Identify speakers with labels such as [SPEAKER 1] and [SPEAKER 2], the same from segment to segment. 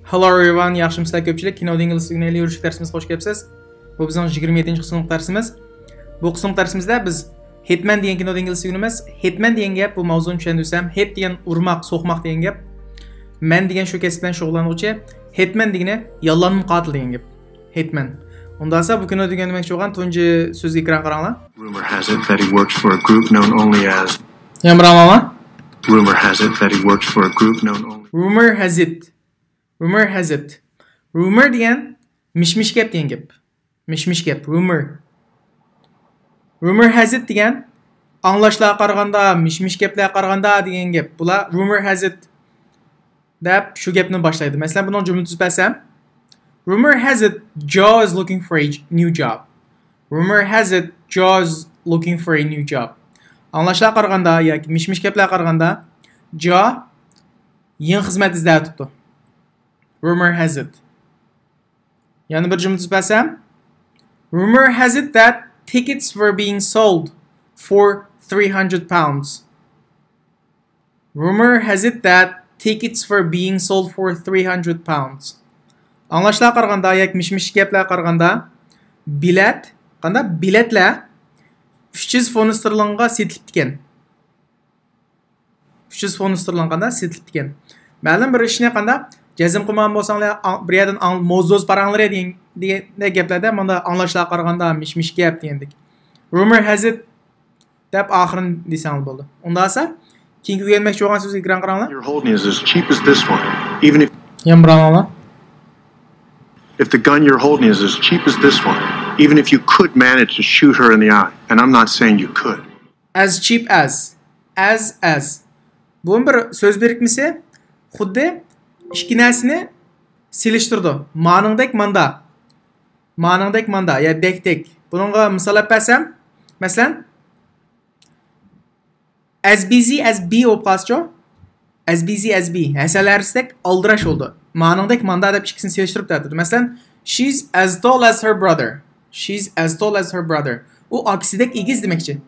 [SPEAKER 1] Hello everyone, yaxshimisiz ko'pchilik? Kino ingliz tilini o'rganish darsimizga xush kelibsiz. Bu bizning 27-sinf darsimiz. Bu sinf darsimizda biz Hitman degan kino ingliz tilimiz. Hitman degan gap bu mavzuni tushuntirsam, hit degan urmoq, so'qmoq degan gap. Man degan shu kasb bilan shug'ullanuvchi, Hitman degani yollanma qotil degan gap. Hitman. Unda esa bu kino degan demoqchi bo'lgan tunji so'z ekran qaranglar.
[SPEAKER 2] Rumor has it that he works for a group known only as
[SPEAKER 1] Yamramama.
[SPEAKER 2] Rumor has it that he works for a group known only
[SPEAKER 1] Rumor has it. Rumor has it. Rumor degan mishmish gap degan gap. Mishmish gap, rumor. Rumor has it degan anglashlarga qaraganda, mishmish gaplarga qaraganda degan gap. Bular rumor has it deb shu gapni boshlaydi. Masalan, buni jumla tuzib bersam, rumor has it Joe is looking for a new job. Rumor has it Joe is looking for a new job. Anglashlarga qaraganda yoki mishmish gaplarga qaraganda Joe yangi xizmat izlayapti. Rumor has it. Yani bir cümle tuzbasam, rumor has it that tickets were being sold for £300. Rumor has it that tickets were being sold for £300. Anlaşılan qaraganda, yak mishmish gaplar qaraganda, biletler 300 fon sterlingga setilib ekan. 300 fon sterlingga setilib ekan. Ma'lum bir ishni qanda jazm qilgan bo'lsanglar, bir yerdan mavzu paranglar degan gaplarda mana anglashlar qaraganda mishmish gap degandik. Rumor has it deb oxirini desang bo'ldi. Unda esa keyingi o'rganmoqchi bo'lgan so'z ekran qaranglar.
[SPEAKER 2] You're holding is as cheap as this one, even if the gun you're holding is as cheap as this one, even if you could manage to shoot her in the eye, and I'm not saying you could.
[SPEAKER 1] As cheap as. Bu bir so'z birikmasi xuddi ikki narsani selishtirdi. Ma'ningdek manda ya dek. Bunga misol bersam, masalan, as busy as B bo'lib qolsa, as busy as B. Asalarsdek aldirash oldu. Ma'ningdek manda deb ikkisini selishtirib turadi. Masalan, she's as tall as her brother. She's as tall as her brother. U aksidek egiz demakchi.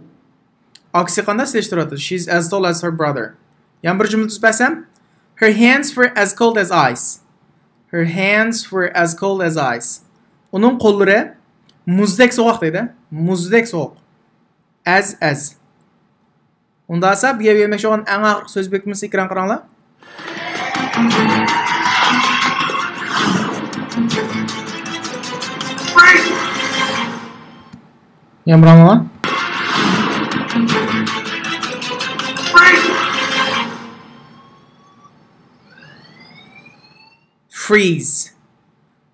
[SPEAKER 1] Aksi qanday selishtiradi? She's as tall as her brother. Yana bir jumla tuzsam, her hands were as cold as ice. Her hands were as cold as ice. Onun qo'llari muzdek sovuq deydi. Muzdek sovuq. As. Unda esa bu yerga bermoqchi bo'lgan eng oxirgi so'z birikmasi ekran qaranglar. Yamramama.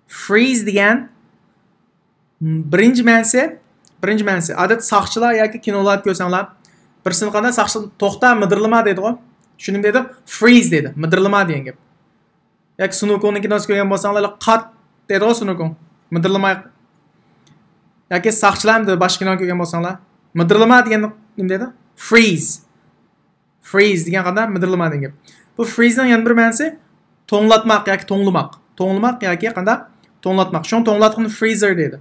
[SPEAKER 1] Freeze degan birinchi ma'nosi odat saqchilar yoki kinolarda ko'rsanglar, birsini qanday saqchi to'xta, midirlama deydi-ku. Shuning dedi, freeze dedi, midirlama degan gap. Yoki Sunukoni kinosi ko'rgan bo'lsanglar, qat deydi-ku Sunukon, midirlamay. Yoki saqchilarni boshqa kino ko'rgan bo'lsanglar, midirlama degan nima dedi? Freeze degan qanday midirlama degan gap. Bu freezening yana bir ma'nosi to'nglatmaq yoki to'nglamaq yoki qanday to'nglatmaq. Shuni to'nglatqini freezer deydi.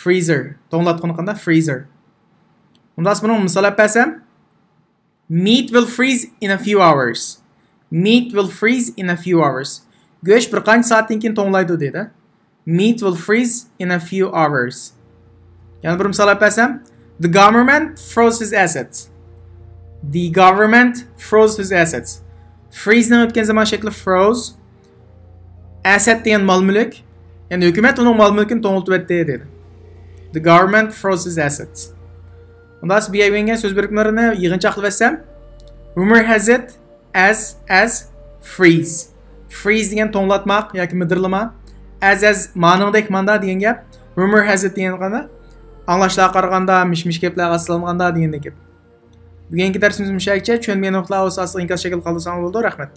[SPEAKER 1] Freezer. To'nglatqini qanday? Freezer. Unda buni misol bersam, meat will freeze in a few hours. Meat will freeze in a few hours. Go'sht bir qancha soatdan keyin to'nglaydi deydi. Meat will freeze in a few hours. Yana bir misol bersam, the government froze his assets. The government froze his assets. Freeze ni o'tgan zaman shakli froze. Asset degan mol-mulk. Ya'ni hukumat uning mol-mulkini to'ngiltib etdi dedi. The government froze his assets. Unda bu yerga so'z birikmalarini yig'incha qilib olsam, rumor has it as freeze. Freeze degan to'nglatmoq yoki midirlama. As ma'ningdek manda degan gap. Rumor has it degan qanday? Anglashlarga qaraganda, mishmish gaplarga asoslanmaganda degan gap. Bugungi darsimiz mushakcha, tushunmagan nuqtalar asosida inkas shaklida qoldirsangiz bo'ldi. Rahmat.